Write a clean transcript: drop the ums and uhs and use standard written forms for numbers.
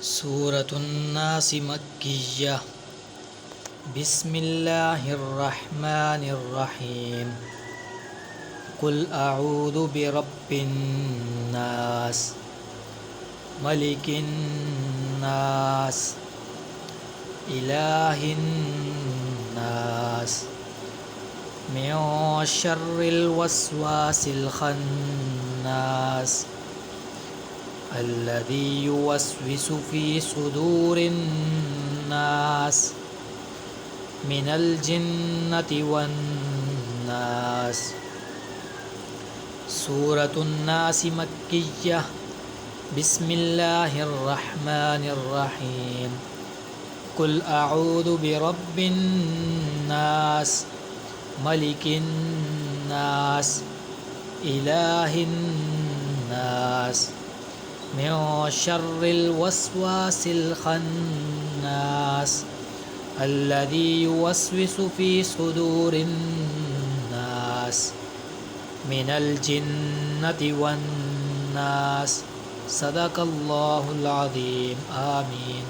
सूरत अन्नास मक्किय्यह। बिस्मिल्लाहिर्रहमानिर्रहीम। कुल अऊज़ु बिरब्बिन्नास, मलिकिन्नास, इलाहिन्नास, मिन शर्रिल वस्वासिल खन्नास, अल्लज़ी युवस्विसु फ़ी सुदूरिन्नास, मिनल जिन्नति वन्नास। सूरतुन्नास मक्किय्यह। बिस्मिल्लाहिर्रहमानिर्रहीम। कुल अऊज़ु बिरब्बिन्नास, मलिकिन्नास, इलाहिन्नास, मिन शर्रिल वस्वासिल खन्नास, अल्लज़ी युवस्विसु फ़ी सुदूरिन्नास, मिनल जिन्नति वन्नास। सदक़ल्लाहुल अज़ीम। आमीन।